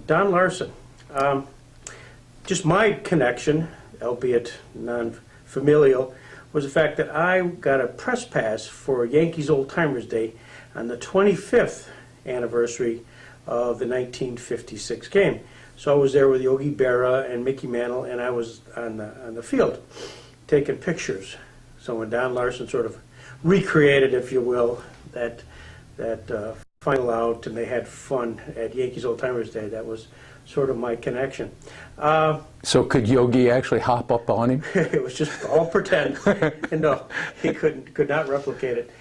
Don Larson. Just my connection, albeit non-familial, was the fact that I got a press pass for Yankees Old Timers Day on the 25th anniversary of the 1956 game. So I was there with Yogi Berra and Mickey Mantle, and I was on the field taking pictures. So when Don Larson sort of recreated, if you will, that final out, and they had fun at Yankees Old Timers Day, that was sort of my connection. So could Yogi actually hop up on him? It was just all pretend. No, he could not replicate it.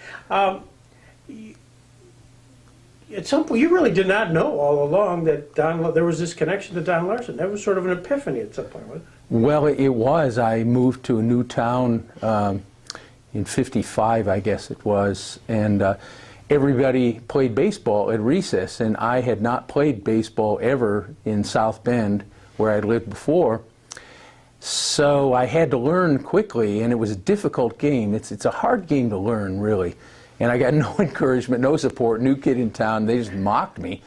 At some point, you really did not know all along that there was this connection to Don Larson. That was sort of an epiphany at some point, wasn't it? Well, it was. I moved to a new town in '55, I guess it was, and everybody played baseball at recess, and I had not played baseball ever in South Bend, where I'd lived before. So I had to learn quickly, and it was a difficult game. It's a hard game to learn, really. And I got no encouragement, no support, new kid in town. They just mocked me.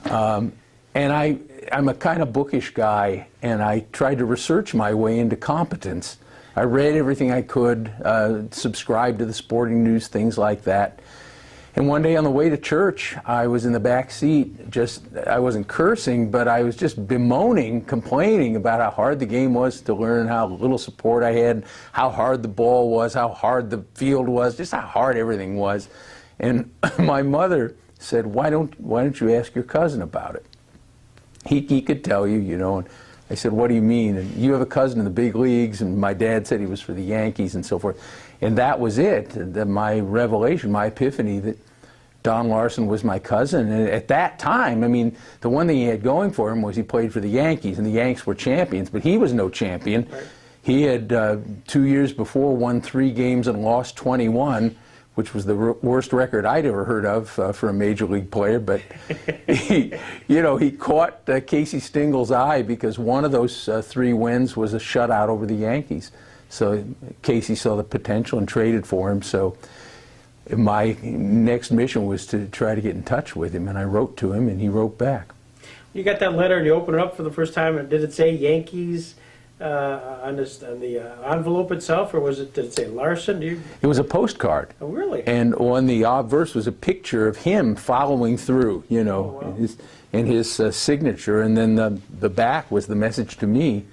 And I'm a kind of bookish guy, and I tried to research my way into competence. I read everything I could, subscribed to the sporting news, things like that. And one day on the way to church, I was in the back seat, I wasn't cursing, but I was just bemoaning, complaining about how hard the game was to learn, how little support I had, how hard the ball was, how hard the field was, just how hard everything was. And my mother said, why don't you ask your cousin about it? He could tell you, you know. And I said, what do you mean? And you have a cousin in the big leagues, and my dad said he was for the Yankees and so forth. And that was it, my revelation, my epiphany, that Don Larson was my cousin. And at that time, I mean, the one thing he had going for him was he played for the Yankees, and the Yanks were champions, but he was no champion. Right. He had, 2 years before, won 3 games and lost 21, which was the worst record I'd ever heard of for a major league player. But he caught Casey Stengel's eye, because one of those 3 wins was a shutout over the Yankees. So Casey saw the potential and traded for him. So my next mission was to try to get in touch with him, and I wrote to him, and he wrote back. You got that letter, and you open it up for the first time, and did it say Yankees on the envelope itself, or did it say Larson? It was a postcard. Oh, really? And on the obverse was a picture of him following through, you know, oh, wow. and his signature, and then the back was the message to me,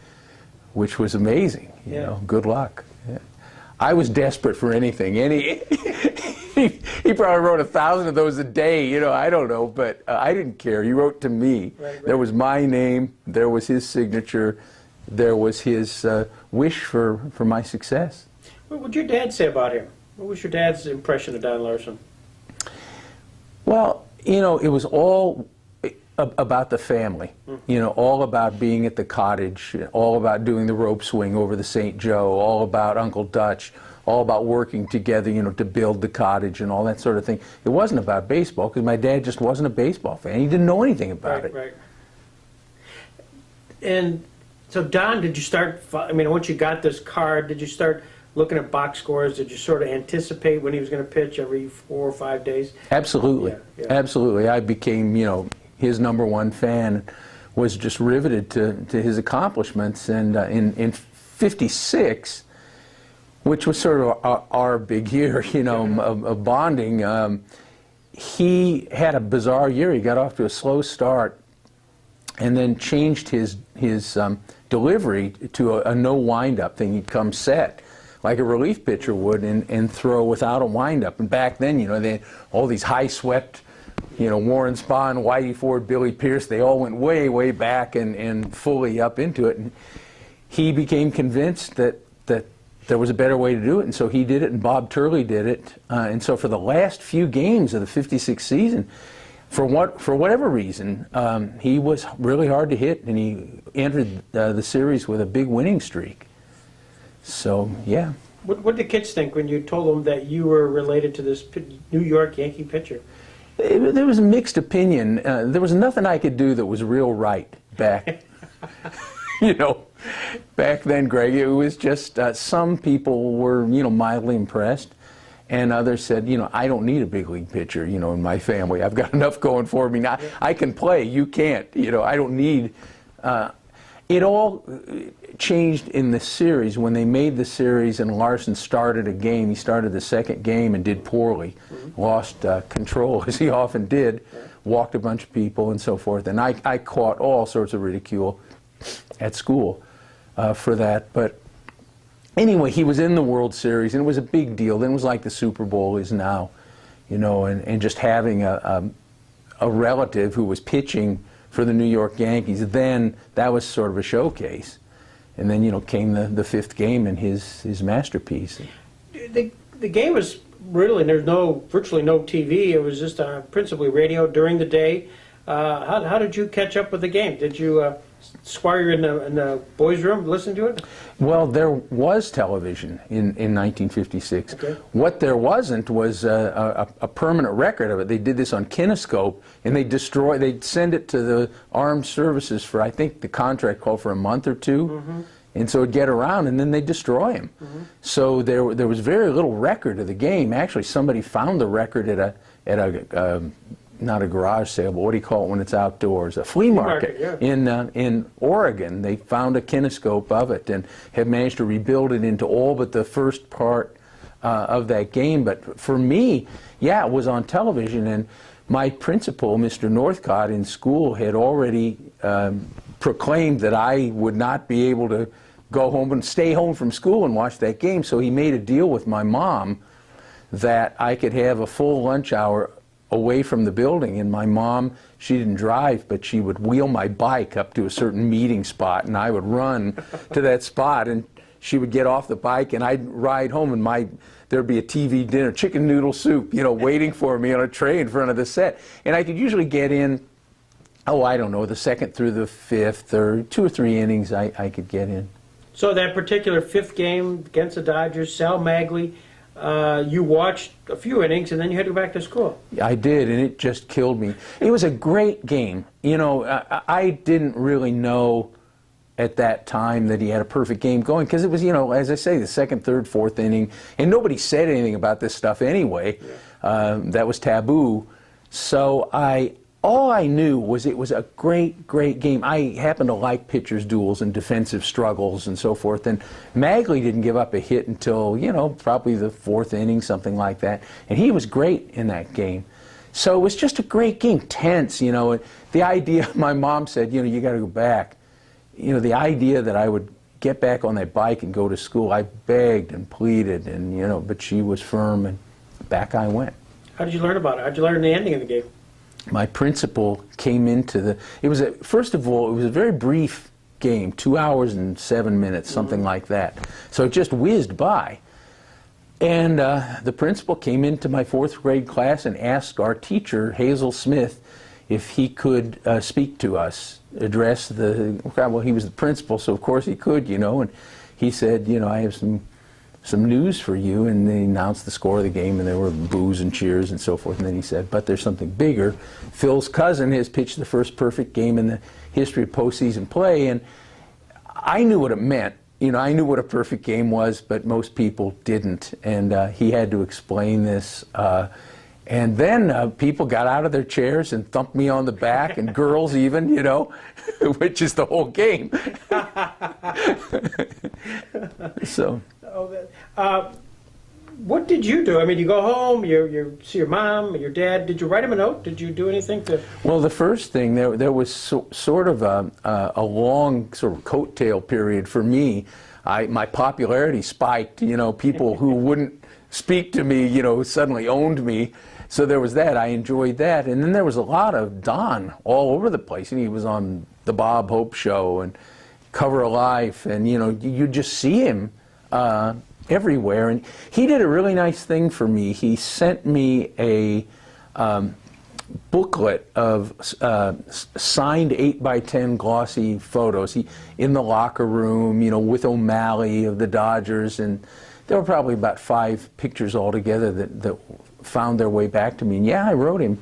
which was amazing. You know, good luck. Yeah. I was desperate for anything. He probably wrote 1,000 of those a day. You know, I don't know, but I didn't care. He wrote to me. Right. There was my name. There was his signature. There was his wish for my success. What would your dad say about him? What was your dad's impression of Don Larson? Well, you know, it was all about the family, you know, all about being at the cottage, all about doing the rope swing over the St. Joe, all about Uncle Dutch, all about working together, you know, to build the cottage and all that sort of thing. It wasn't about baseball, because my dad just wasn't a baseball fan. He didn't know anything about it. Right. And so, Don, did you start, I mean, once you got this card, did you start looking at box scores? Did you sort of anticipate when he was going to pitch every 4 or 5 days? Absolutely. Yeah. Absolutely. I became, you know, his #1 fan, was just riveted to his accomplishments. And in '56, which was sort of our big year, you know, of bonding, he had a bizarre year. He got off to a slow start and then changed his delivery to a no windup thing. He'd come set like a relief pitcher would and throw without a windup. And back then, you know, they had all these high swept, you know, Warren Spahn, Whitey Ford, Billy Pierce, they all went way, way back and fully up into it. And he became convinced that there was a better way to do it, and so he did it, and Bob Turley did it. And so for the last few games of the '56 season, for whatever reason, he was really hard to hit, and he entered the series with a big winning streak. So, yeah. What did the kids think when you told them that you were related to this New York Yankee pitcher? There was a mixed opinion. There was nothing I could do that was real right back, you know, back then, Greg. It was just some people were, you know, mildly impressed, And others said, you know, I don't need a big league pitcher, you know, in my family. I've got enough going for me. Now, I can play, you can't. You know, I don't need. It all changed in the series when they made the series and Larson started a game. He started the second game and did poorly, lost control as he often did, walked a bunch of people and so forth. And I caught all sorts of ridicule at school for that. But anyway, he was in the World Series, and it was a big deal. Then it was like the Super Bowl is now, you know, and just having a relative who was pitching for the New York Yankees, then that was sort of a showcase. And then, you know, came the fifth game and his masterpiece. The game was really, there's virtually no TV. It was just principally radio during the day. How did you catch up with the game? Did you squire in the boys' room, listen to it? Well, there was television in 1956. Okay. What there wasn't was a permanent record of it. They did this on kinescope, and they'd send it to the armed services for, I think the contract called for a month or two. And so it'd get around, and then they'd destroy them. So there was very little record of the game. Actually, somebody found the record at a not a garage sale, but what do you call it when it's outdoors? A flea market, yeah. in Oregon. They found a kinescope of it and have managed to rebuild it into all but the first part of that game. But for me, yeah, it was on television, and my principal, Mr. Northcott, in school had already proclaimed that I would not be able to go home and stay home from school and watch that game. So he made a deal with my mom that I could have a full lunch hour away from the building. And my mom, she didn't drive, but she would wheel my bike up to a certain meeting spot, and I would run to that spot, and she would get off the bike, and I'd ride home, and there'd be a TV dinner, chicken noodle soup, you know, waiting for me on a tray in front of the set. And I could usually get in, I don't know, the second through the fifth, or 2 or 3 innings I could get in. So that particular fifth game against the Dodgers, Sal Magley, you watched a few innings, and then you had to go back to school. I did, and it just killed me. It was a great game. You know, I didn't really know at that time that he had a perfect game going, because it was, you know, as I say, the second, third, fourth inning, and nobody said anything about this stuff anyway. That was taboo. So all I knew was it was a great, great game. I happen to like pitchers' duels and defensive struggles and so forth. And Magley didn't give up a hit until, you know, probably the fourth inning, something like that. And he was great in that game. So it was just a great game, tense, you know. The idea, my mom said, you know, you got to go back. You know, the idea that I would get back on that bike and go to school, I begged and pleaded, and, you know, but she was firm, and back I went. How did you learn about it? How did you learn the ending of the game? My principal came into first of all, it was a very brief game, 2 hours and 7 minutes, something like that. So it just whizzed by. And the principal came into my 4th grade class and asked our teacher, Hazel Smith, if he could speak to us, address well, he was the principal, so of course he could, you know, and he said, you know, I have some news for you, and they announced the score of the game, and there were boos and cheers and so forth, and then he said, but there's something bigger. Phil's cousin has pitched the first perfect game in the history of postseason play, and I knew what it meant. You know, I knew what a perfect game was, but most people didn't, and he had to explain this. And then people got out of their chairs and thumped me on the back, and girls even, you know, which is the whole game. So. What did you do? I mean, you go home, you see your mom, your dad. Did you write him a note? Did you do anything to? Well, the first thing, there was sort of a long sort of coattail period for me. My popularity spiked. You know, people who wouldn't speak to me, you know, suddenly owned me. So there was that. I enjoyed that. And then there was a lot of Don all over the place. And he was on the Bob Hope Show and Cover of Life. And, you know, you just see him everywhere. And he did a really nice thing for me. He sent me a booklet of signed 8x10 glossy photos. In the locker room, you know, with O'Malley of the Dodgers. And there were probably about 5 pictures altogether that found their way back to me. And yeah, I wrote him.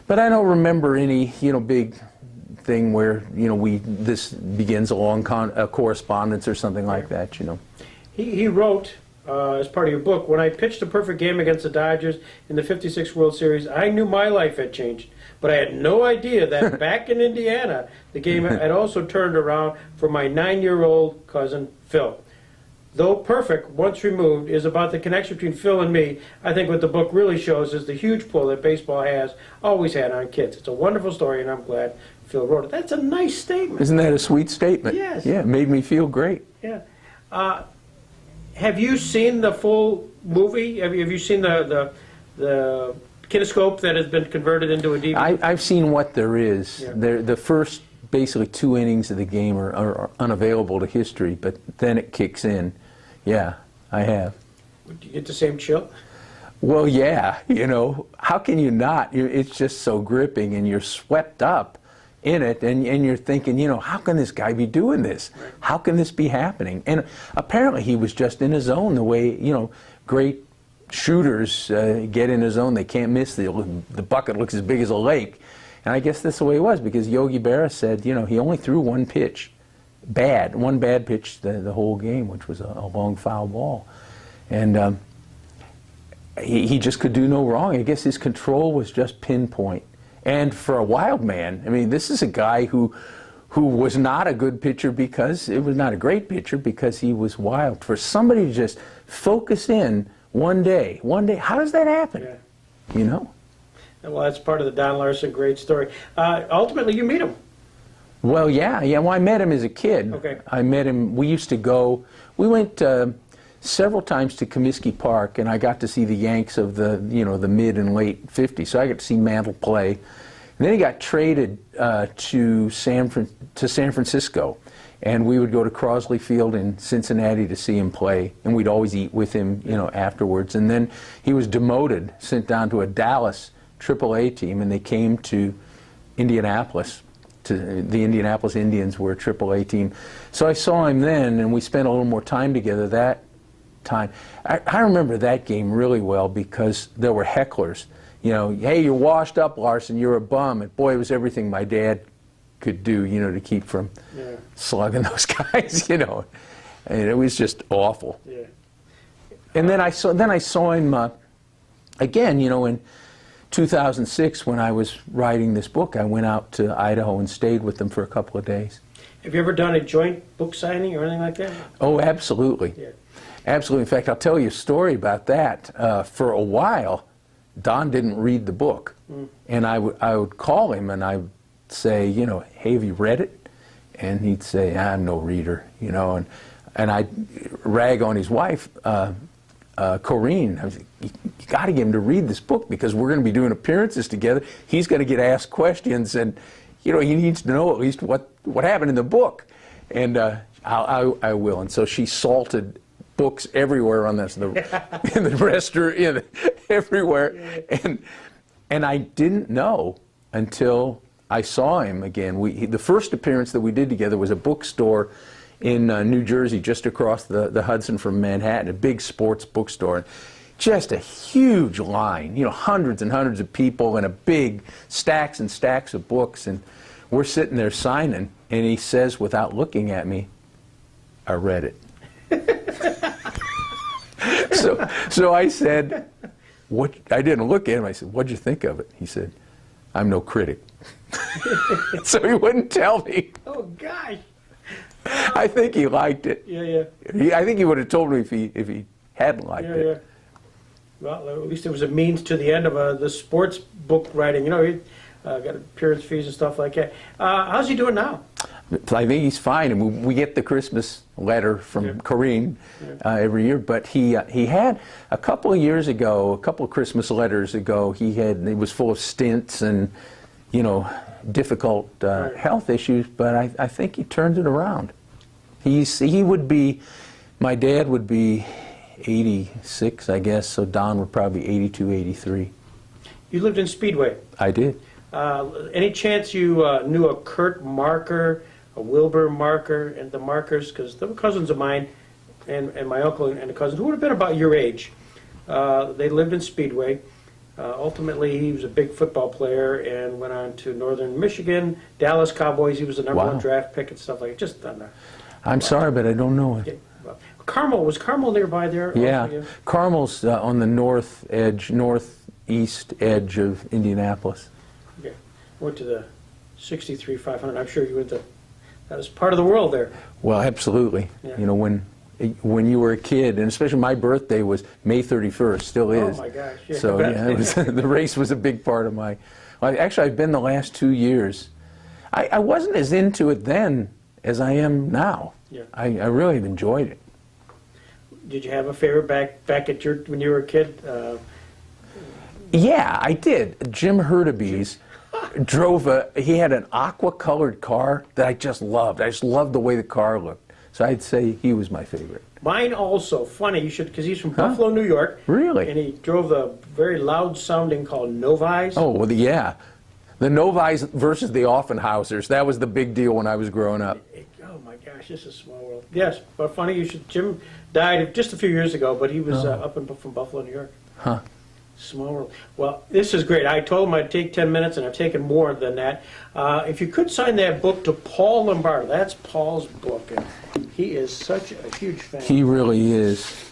But I don't remember any, you know, big thing where, you know, this begins a long correspondence or something like that, you know. He wrote as part of your book, when I pitched a perfect game against the Dodgers in the '56 World Series, I knew my life had changed. But I had no idea that back in Indiana, the game had also turned around for my 9-year-old cousin, Phil. Though perfect, once removed, is about the connection between Phil and me. I think what the book really shows is the huge pull that baseball has, always had on kids. It's a wonderful story, and I'm glad Phil wrote it. That's a nice statement. Isn't that a sweet statement? Yes. Yeah, it made me feel great. Yeah. Have you seen the full movie? Have you seen the kinescope that has been converted into a DVD? I've seen what there is. Yeah. The first basically 2 innings of the game are unavailable to history, but then it kicks in. Yeah, I have. Do you get the same chill? Well, yeah, you know, how can you not? It's just so gripping, and you're swept up in it, and you're thinking, you know, how can this guy be doing this? Right. How can this be happening? And apparently he was just in his zone the way, you know, great shooters get in his zone. They can't miss. The bucket looks as big as a lake. And I guess that's the way it was, because Yogi Berra said, you know, he only threw one pitch, one bad pitch the whole game, which was a long foul ball. And he just could do no wrong. I guess his control was just pinpoint. And for a wild man, I mean, this is a guy who was not a good pitcher because it was not a great pitcher because he was wild. For somebody to just focus in one day, how does that happen? Yeah. You know? Well, that's part of the Don Larson great story. Ultimately, you meet him. Well, yeah. Well, I met him as a kid. Okay. I met him. We went several times to Comiskey Park, and I got to see the Yanks of the mid and late '50s. So I got to see Mantle play. And then he got traded to San Francisco, and we would go to Crosley Field in Cincinnati to see him play, and we'd always eat with him, you know, afterwards. And then he was demoted, sent down to a Dallas AAA team, and they came to Indianapolis. The Indianapolis Indians were a AAA team. So I saw him then, and we spent a little more time together that time. I remember that game really well because there were hecklers. You know, hey, you're washed up, Larson, you're a bum. And boy, it was everything my dad could do, you know, to keep from slugging those guys, you know. And it was just awful. Yeah. And then I saw him again, you know, in 2006 when I was writing this book. I went out to Idaho and stayed with them for a couple of days. Have you ever done a joint book signing or anything like that? Oh, absolutely. Yeah. Absolutely. In fact, I'll tell you a story about that. For a while, Don didn't read the book. And I would call him and I would say, you know, hey, have you read it? And he'd say, I'm no reader, you know. And I'd rag on his wife, Corrine. I was like, you got to get him to read this book because we're going to be doing appearances together. He's going to get asked questions, and you know he needs to know at least what happened in the book. And I will. And so she salted books everywhere on this, in the restaurant, everywhere. And I didn't know until I saw him again. The first appearance that we did together was a bookstore in New Jersey, just across the Hudson from Manhattan, a big sports bookstore. Just a huge line, you know, hundreds and hundreds of people and a big stacks and stacks of books. And we're sitting there signing, and he says, without looking at me, I read it. So I said, "What?" I didn't look at him. I said, "What'd you think of it?" He said, "I'm no critic." So he wouldn't tell me. Oh, gosh. I think he liked it. Yeah. I think he would have told me if he hadn't liked it. Yeah. Well, at least there was a means to the end of the sports book writing. You know, he got appearance fees and stuff like that. How's he doing now? I think he's fine, and we get the Christmas letter from Corrine every year. But he had a couple of years ago, a couple of Christmas letters ago, it was full of stints and, you know, difficult health issues. But I think he turned it around. My dad would be 86, I guess. So Don would probably be 82, 83. You lived in Speedway. I did. Any chance you knew a Kurt Marker, a Wilbur Marker, and the Markers? Because they were cousins of mine, and my uncle and a cousin who would have been about your age. They lived in Speedway. Ultimately, he was a big football player and went on to Northern Michigan, Dallas Cowboys. He was the number one draft pick and stuff like that. Just done that. I'm sorry, but I don't know it. Well, Carmel, was Carmel nearby there? Yeah, Also, Carmel's on the northeast edge of Indianapolis. Okay. Went to the 63 500. I'm sure you went to, that was part of the world there. Well, absolutely. Yeah. You know, when you were a kid, and especially my birthday was May 31st, still is. Oh my gosh. Yeah, So yeah, it was, the race was a big part of my. Actually, I've been the last 2 years. I wasn't as into it then as I am now. Yeah. I really have enjoyed it. Did you have a favorite back at your, when you were a kid? Yeah, I did. Jim Hurtubise he had an aqua-colored car that I just loved. I just loved the way the car looked. So I'd say he was my favorite. Mine also. Funny, you should, because he's from Buffalo, New York. Really? And he drove the very loud sounding called Novice. Oh, well, yeah. The Novice versus the Offenhausers. That was the big deal when I was growing up. Oh my gosh, this is a small world. Yes, but funny, you should. Jim died just a few years ago, but he was from Buffalo, New York. Huh. Small world. Well, this is great. I told him I'd take 10 minutes, and I've taken more than that. If you could sign that book to Paul Lombardo, that's Paul's book, and he is such a huge fan. He really is.